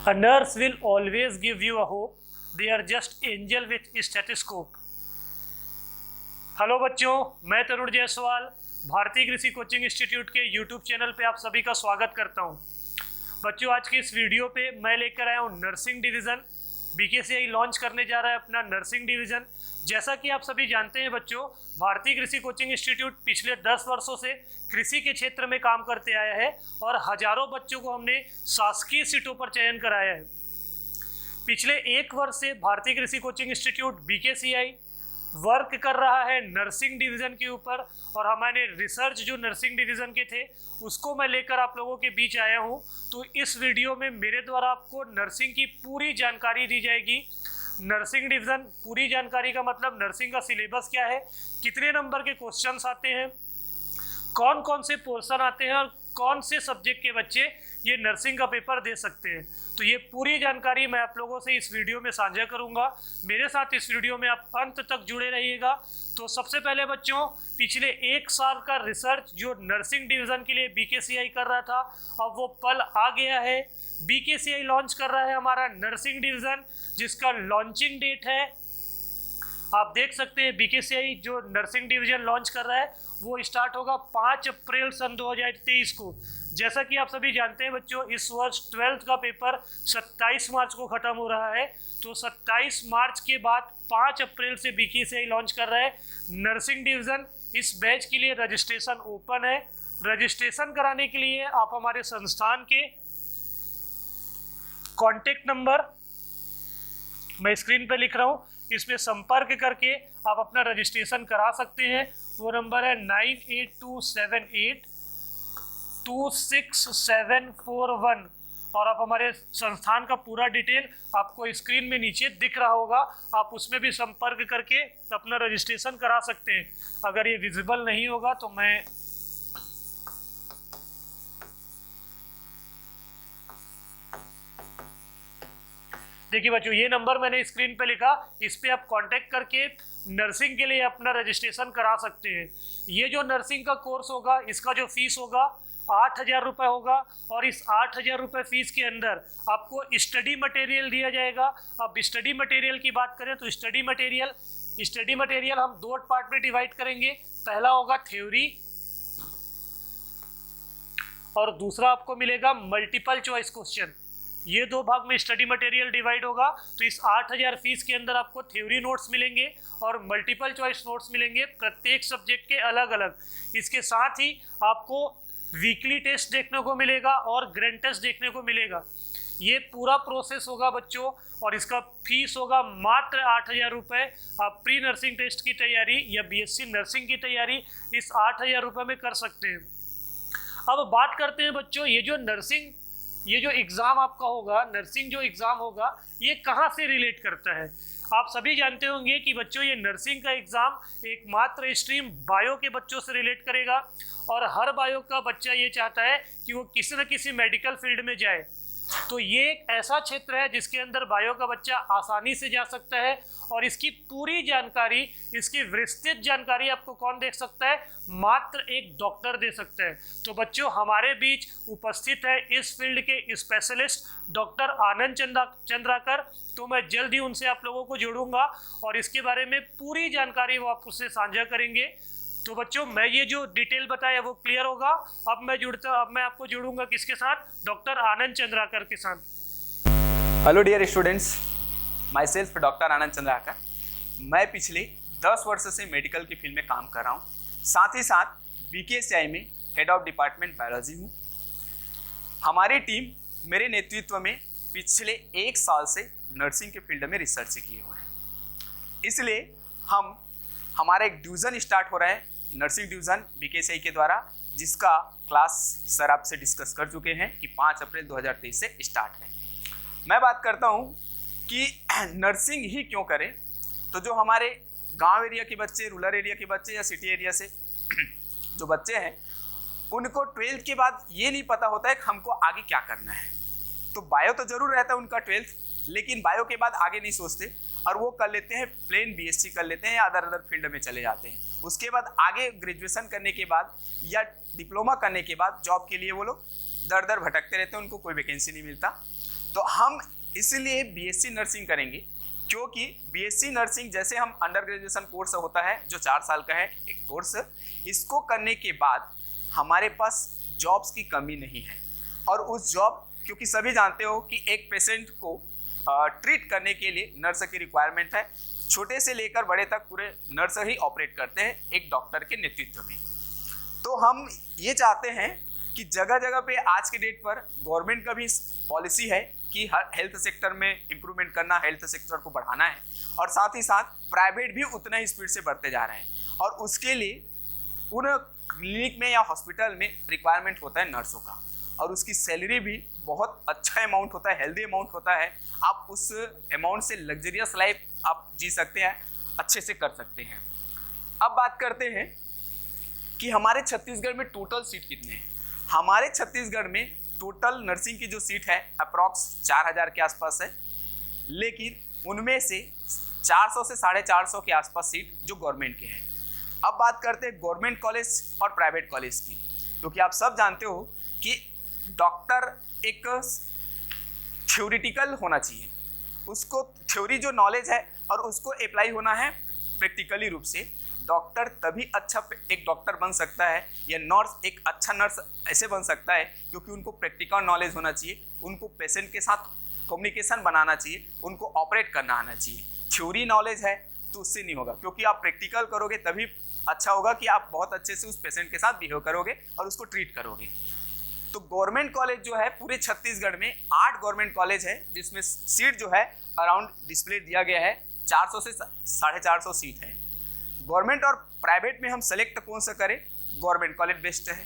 A nurse will always give you a hope. They are just angel with stethoscope. Hello बच्चों, मैं तरुण जायसवाल भारतीय कृषि coaching institute के YouTube channel पे आप सभी का स्वागत करता हूं। बच्चों, आज की इस वीडियो पे मैं लेकर आया हूं नर्सिंग डिवीज़न। बीकेसीआई लॉन्च करने जा रहा है अपना नर्सिंग डिवीज़न। जैसा कि आप सभी जानते हैं बच्चों, भारतीय कृषि कोचिंग इंस्टीट्यूट पिछले 10 वर्षों से कृषि के क्षेत्र में काम करते आया है और हजारों बच्चों को हमने शासकीय सीटों पर चयन कराया है। पिछले 1 वर्ष से भारतीय कृषि कोचिंग इंस्टीट्यूट बीकेसीआई वर्क कर रहा है नर्सिंग डिवीज़न के ऊपर और हमारे रिसर्च जो नर्सिंग डिवीज़न के थे उसको मैं लेकर आप लोगों के बीच आया हूं। तो इस वीडियो में मेरे द्वारा आपको नर्सिंग की पूरी जानकारी दी जाएगी। नर्सिंग डिवीज़न पूरी जानकारी का मतलब नर्सिंग का सिलेबस क्या है, कितने नंबर के क्वेश्चंस आते हैं, कौन कौन से पोर्शन आते हैं और कौन से सब्जेक्ट के बच्चे ये नर्सिंग का पेपर दे सकते हैं। तो ये पूरी जानकारी मैं आप लोगों से इस वीडियो में साझा करूंगा। मेरे साथ इस वीडियो में आप अंत तक जुड़े रहिएगा। तो सबसे पहले बच्चों, पिछले 1 साल का रिसर्च जो नर्सिंग डिवीज़न के लिए बीकेसीआई कर रहा था, अब वो पल आ गया है। बीकेसीआई लॉन्च कर रहा है हमारा नर्सिंग डिवीज़न, जिसका लॉन्चिंग डेट है, आप देख सकते हैं बीकेसीआई जो नर्सिंग डिवीज़न लॉन्च कर रहा है वो स्टार्ट होगा 5 अप्रैल सन 2023 को। जैसा कि आप सभी जानते हैं बच्चों, इस वर्ष 12th का पेपर 27 मार्च को ख़त्म हो रहा है। तो 27 मार्च के बाद 5 अप्रैल से बीकेसीआई लॉन्च कर रहा है नर्सिंग डिवीज़न। इस बैच के लिए रजिस्ट्रेशन ओपन है। रजिस्ट्रेशन कराने के लिए आप हमारे संस्थान के कॉन्टेक्ट नंबर मैं स्क्रीन पर लिख रहा हूँ, इसमें संपर्क करके आप अपना रजिस्ट्रेशन करा सकते हैं। वो नंबर है 9827826741 और आप हमारे संस्थान का पूरा डिटेल आपको स्क्रीन में नीचे दिख रहा होगा, आप उसमें भी संपर्क करके अपना रजिस्ट्रेशन करा सकते हैं। अगर ये विजिबल नहीं होगा तो मैं देखिए बच्चों, ये नंबर मैंने स्क्रीन पे लिखा, इस पे आप कांटेक्ट करके नर्सिंग के लिए अपना रजिस्ट्रेशन करा सकते हैं। ये जो नर्सिंग का कोर्स होगा इसका जो फीस होगा 8,000 रुपये होगा और इस 8,000 रुपये फीस के अंदर आपको स्टडी मटेरियल दिया जाएगा। अब स्टडी मटेरियल की बात करें तो स्टडी मटेरियल हम 2 पार्ट में डिवाइड करेंगे। पहला होगा थ्योरी और दूसरा आपको मिलेगा मल्टीपल चॉइस क्वेश्चन। ये 2 भाग में स्टडी मटेरियल डिवाइड होगा। तो इस 8,000 फीस के अंदर आपको थ्योरी नोट्स मिलेंगे और मल्टीपल चॉइस नोट्स मिलेंगे, प्रत्येक सब्जेक्ट के अलग अलग। इसके साथ ही आपको वीकली टेस्ट देखने को मिलेगा और ग्रैंड टेस्ट देखने को मिलेगा। ये पूरा प्रोसेस होगा बच्चों और इसका फीस होगा मात्र 8,000 रुपये। आप प्री नर्सिंग टेस्ट की तैयारी या बीएससी नर्सिंग की तैयारी इस 8,000 रुपये में कर सकते हैं। अब बात करते हैं बच्चों, ये जो एग्ज़ाम आपका होगा, नर्सिंग जो एग्ज़ाम होगा, ये कहाँ से रिलेट करता है। आप सभी जानते होंगे कि बच्चों ये नर्सिंग का एग्ज़ाम एकमात्र स्ट्रीम बायो के बच्चों से रिलेट करेगा और हर बायो का बच्चा ये चाहता है कि वो किसी न किसी मेडिकल फील्ड में जाए। तो ये एक ऐसा क्षेत्र है जिसके अंदर बायो का बच्चा आसानी से जा सकता है और इसकी पूरी जानकारी, इसकी विस्तृत जानकारी आपको कौन दे सकता है, मात्र एक डॉक्टर दे सकता है। तो बच्चों, हमारे बीच उपस्थित है इस फील्ड के स्पेशलिस्ट डॉक्टर आनंद चंद्राकर। तो मैं जल्द ही उनसे आप लोगों को जोड़ूंगा और इसके बारे में पूरी जानकारी वो आपसे साझा करेंगे। तो बच्चों, मैं ये जो डिटेल बताया वो क्लियर होगा। अब मैं आपको जोड़ूंगा किसके साथ, डॉक्टर आनंद चंद्राकर के साथ। Hello dear students, myself doctor Anand Chandrakar. मैं पिछले 10 वर्ष से मेडिकल की फील्ड में काम कर रहा हूँ। साथ ही साथ बीकेसीआई में हेड ऑफ डिपार्टमेंट बायोलॉजी हूँ। हमारी टीम मेरे नेतृत्व में पिछले 1 साल से नर्सिंग के फील्ड में रिसर्च किए हुए हैं। इसलिए हमारा एक डिवीज़न स्टार्ट हो रहा है, नर्सिंग डिवीज़न बीकेसीआई के द्वारा, जिसका क्लास सर आपसे डिस्कस कर चुके हैं कि 5 अप्रैल 2023 से स्टार्ट है। मैं बात करता हूं कि नर्सिंग ही क्यों करें। तो जो हमारे गांव एरिया के बच्चे, रूरल एरिया के बच्चे या सिटी एरिया से जो बच्चे हैं, उनको 12th के बाद ये नहीं पता होता है कि हमको आगे क्या करना है। तो बायो तो जरूर रहता है उनका 12th, लेकिन बायो के बाद आगे नहीं सोचते और वो कर लेते हैं प्लेन बीएससी कर लेते हैं या अदर फील्ड में चले जाते हैं। उसके बाद आगे ग्रेजुएशन करने के बाद या डिप्लोमा करने के बाद जॉब के लिए वो लोग दर दर भटकते रहते हैं, उनको कोई वैकेंसी नहीं मिलता। तो हम इसलिए बीएससी नर्सिंग करेंगे क्योंकि बीएससी नर्सिंग जैसे हम अंडर ग्रेजुएशन कोर्स होता है जो 4 साल का है एक कोर्स, इसको करने के बाद हमारे पास जॉब्स की कमी नहीं है। और उस जॉब, क्योंकि सभी जानते हो कि एक पेशेंट को ट्रीट करने के लिए नर्स की रिक्वायरमेंट है, छोटे से लेकर बड़े तक पूरे नर्स ही ऑपरेट करते हैं एक डॉक्टर के नेतृत्व में। तो हम ये चाहते हैं कि जगह जगह पे आज के डेट पर गवर्नमेंट का भी पॉलिसी है कि हर हेल्थ सेक्टर में इम्प्रूवमेंट करना, हेल्थ सेक्टर को बढ़ाना है, और साथ ही साथ प्राइवेट भी उतना ही स्पीड से बढ़ते जा रहे हैं। और उसके लिए उन क्लिनिक में या हॉस्पिटल में रिक्वायरमेंट होता है नर्सों का, और उसकी सैलरी भी बहुत अच्छा अमाउंट होता है, हेल्दी अमाउंट होता है। आप उस अमाउंट से लग्जरियस लाइफ आप जी सकते हैं, अच्छे से कर सकते हैं। अब बात करते हैं कि हमारे छत्तीसगढ़ में टोटल सीट कितने हैं। हमारे छत्तीसगढ़ में टोटल नर्सिंग की जो सीट है अप्रॉक्स 4000 के आसपास है, लेकिन उनमें से 400 से 450 के आसपास सीट जो गवर्नमेंट के हैं। अब बात करते हैं गवर्नमेंट कॉलेज और प्राइवेट कॉलेज की, क्योंकि आप सब जानते हो कि डॉक्टर एक थ्योरिटिकल होना चाहिए, उसको थ्योरी जो नॉलेज है और उसको अप्लाई होना है प्रैक्टिकली रूप से। डॉक्टर तभी अच्छा एक डॉक्टर बन सकता है, या नर्स एक अच्छा नर्स ऐसे बन सकता है क्योंकि उनको प्रैक्टिकल नॉलेज होना चाहिए, उनको पेशेंट के साथ कम्युनिकेशन बनाना चाहिए, उनको ऑपरेट करना आना चाहिए। थ्योरी नॉलेज है तो उससे नहीं होगा, क्योंकि आप प्रैक्टिकल करोगे तभी अच्छा होगा कि आप बहुत अच्छे से उस पेशेंट के साथ बिहेव करोगे और उसको ट्रीट करोगे। तो गवर्नमेंट कॉलेज जो है पूरे छत्तीसगढ़ में 8 गवर्नमेंट कॉलेज है, जिसमें सीट जो है अराउंड डिस्प्ले दिया गया है 400 से 450 सीट है। गवर्नमेंट और प्राइवेट में हम सेलेक्ट कौन सा करें? गवर्नमेंट कॉलेज बेस्ट है।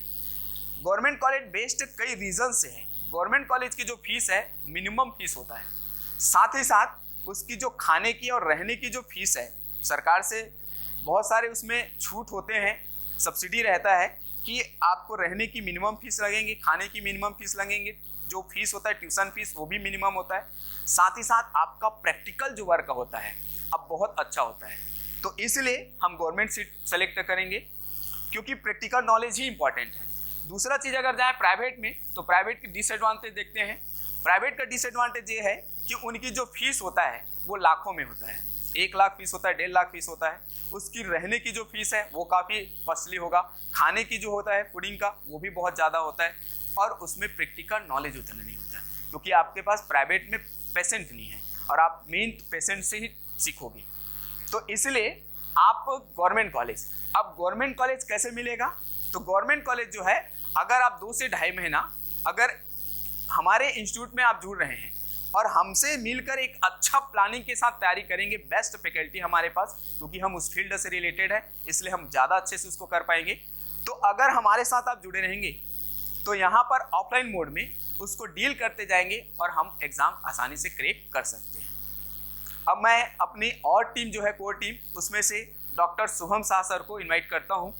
गवर्नमेंट कॉलेज बेस्ट कई रीजन से है। गवर्नमेंट कॉलेज की जो फीस है मिनिमम फीस होता है, साथ ही साथ उसकी जो खाने की और रहने की जो फीस है सरकार से बहुत सारे उसमें छूट होते हैं, सब्सिडी रहता है कि आपको रहने की मिनिमम फीस लगेंगे, खाने की मिनिमम फीस लगेंगे, जो फीस होता है ट्यूशन फीस वो भी मिनिमम होता है। साथ ही साथ आपका प्रैक्टिकल जो वर्क होता है अब बहुत अच्छा होता है। तो इसलिए हम गवर्नमेंट सीट सेलेक्ट करेंगे क्योंकि प्रैक्टिकल नॉलेज ही इंपॉर्टेंट है। दूसरा चीज़ अगर जाए प्राइवेट में तो प्राइवेट की डिसएडवांटेज देखते हैं। प्राइवेट का डिसएडवांटेज ये है कि उनकी जो फीस होता है वो लाखों में होता है, 1 लाख फीस होता है, 1.5 लाख फीस होता है। उसकी रहने की जो फीस है वो काफ़ी कॉस्टली होगा, खाने की जो होता है फूडिंग का वो भी बहुत ज़्यादा होता है, और उसमें प्रैक्टिकल नॉलेज उतना नहीं होता है क्योंकि आपके पास प्राइवेट में पेशेंट नहीं है और आप मेन पेशेंट से ही सीखोगे। तो इसलिए आप गवर्नमेंट कॉलेज, अब गवर्नमेंट कॉलेज कैसे मिलेगा? तो गवर्नमेंट कॉलेज जो है अगर आप 2 से ढाई महीना अगर हमारे इंस्टीट्यूट में आप जुड़ रहे हैं और हमसे मिलकर एक अच्छा प्लानिंग के साथ तैयारी करेंगे, बेस्ट फैकल्टी हमारे पास क्योंकि हम उस फील्ड से रिलेटेड है इसलिए हम ज़्यादा अच्छे से उसको कर पाएंगे। तो अगर हमारे साथ आप जुड़े रहेंगे तो यहाँ पर ऑफलाइन मोड में उसको डील करते जाएंगे और हम एग्ज़ाम आसानी से क्रैक कर सकते हैं। अब मैं अपनी और टीम जो है कोर टीम, उसमें से डॉक्टर शुभम शाह सर को इनवाइट करता हूँ।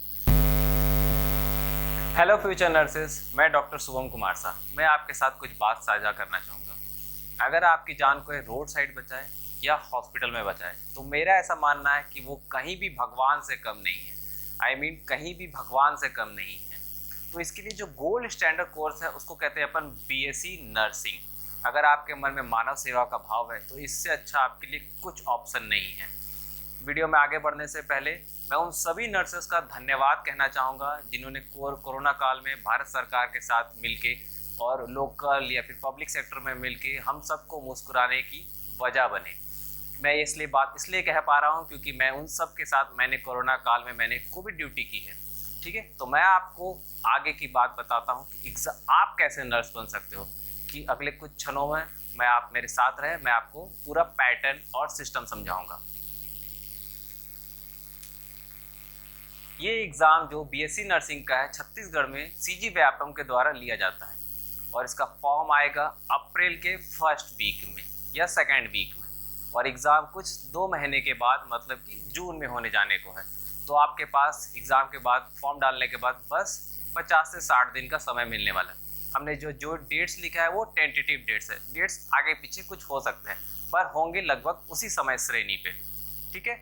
हेलो फ्यूचर नर्सेस, मैं डॉक्टर शुभम कुमार शाह। मैं आपके साथ कुछ बात साझा करना चाहूँगा। अगर आपकी जान को रोड साइड बचाए या हॉस्पिटल में बचाए तो मेरा ऐसा मानना है कि वो कहीं भी भगवान से कम नहीं है। I mean, कहीं भी भगवान से कम नहीं है। तो इसके लिए जो गोल्ड स्टैंडर्ड कोर्स है उसको कहते हैं अपन बीएससी नर्सिंग। अगर आपके मन में मानव सेवा का भाव है तो इससे अच्छा आपके लिए कुछ ऑप्शन नहीं है। वीडियो में आगे बढ़ने से पहले मैं उन सभी नर्सेस का धन्यवाद कहना चाहूँगा जिन्होंने कोरोना काल में भारत सरकार के साथ मिलके और लोकल या फिर पब्लिक सेक्टर में मिलके हम सबको मुस्कुराने की वजह बने। मैं इसलिए कह पा रहा हूँ क्योंकि मैं उन सब के साथ मैंने कोरोना काल में मैंने कोविड ड्यूटी की है। ठीक है, तो मैं आपको आगे की बात बताता हूँ कि आप कैसे नर्स बन सकते हो, कि अगले कुछ क्षणों में आप मेरे साथ रहे, मैं आपको पूरा पैटर्न और सिस्टम समझाऊंगा। ये एग्ज़ाम जो बीएससी नर्सिंग का है छत्तीसगढ़ में सीजी व्यापम के द्वारा लिया जाता है और इसका फॉर्म आएगा अप्रैल के फर्स्ट वीक में या सेकेंड वीक में, और एग्ज़ाम कुछ 2 महीने के बाद मतलब कि जून में होने जाने को है। तो आपके पास एग्ज़ाम के बाद फॉर्म डालने के बाद बस 50 से 60 दिन का समय मिलने वाला है। हमने जो डेट्स लिखा है वो टेंटेटिव डेट्स है, डेट्स आगे पीछे कुछ हो सकते हैं पर होंगे लगभग उसी समय श्रेणी पे। ठीक है,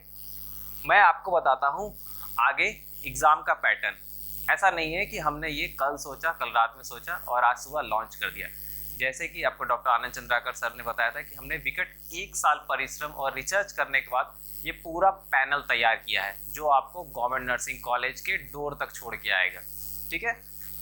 मैं आपको बताता हूँ आगे एग्ज़ाम का पैटर्न। ऐसा नहीं है कि हमने ये कल सोचा, कल रात में सोचा और आज सुबह लॉन्च कर दिया। जैसे कि आपको डॉक्टर आनंद चंद्राकर सर ने बताया था कि हमने विकट 1 साल परिश्रम और रिसर्च करने के बाद ये पूरा पैनल तैयार किया है जो आपको गवर्नमेंट नर्सिंग कॉलेज के डोर तक छोड़ के आएगा। ठीक है,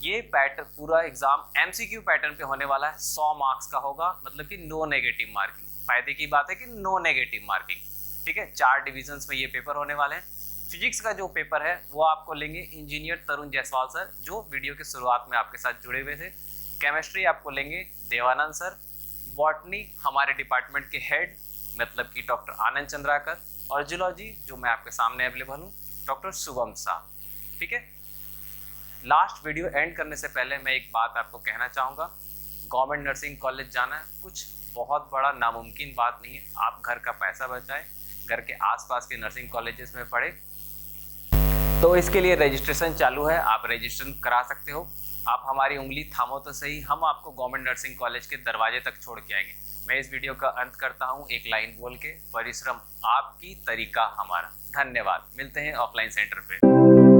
ये पैटर्न पूरा एग्जाम MCQ पैटर्न पे होने वाला है, 100 मार्क्स का होगा, मतलब कि नो नेगेटिव मार्किंग। फायदे की बात है कि नो नेगेटिव मार्किंग। ठीक है, 4 डिविजन्स में ये पेपर होने वाले हैं। फिजिक्स का जो पेपर है वो आपको लेंगे इंजीनियर तरुण जायसवाल सर, जो वीडियो की शुरुआत में आपके साथ जुड़े हुए थे। केमिस्ट्री आपको लेंगे देवानंद सर। बॉटनी हमारे डिपार्टमेंट के हेड मतलब कि डॉक्टर आनंद चंद्राकर। और जूलॉजी जो मैं आपके सामने अवेलेबल हूँ, डॉक्टर शुभम शाह। ठीक है, लास्ट वीडियो एंड करने से पहले मैं एक बात आपको कहना चाहूँगा, गवर्नमेंट नर्सिंग कॉलेज जाना कुछ बहुत बड़ा नामुमकिन बात नहीं है। आप घर का पैसा बचाएं, घर के आसपास के नर्सिंग कॉलेजेस में पढ़े, तो इसके लिए रजिस्ट्रेशन चालू है, आप रजिस्ट्रेशन करा सकते हो। आप हमारी उंगली थामो तो सही, हम आपको गवर्नमेंट नर्सिंग कॉलेज के दरवाजे तक छोड़ के आएंगे। मैं इस वीडियो का अंत करता हूँ एक लाइन बोल के, परिश्रम आपकी, तरीका हमारा। धन्यवाद, मिलते हैं ऑफलाइन सेंटर पे।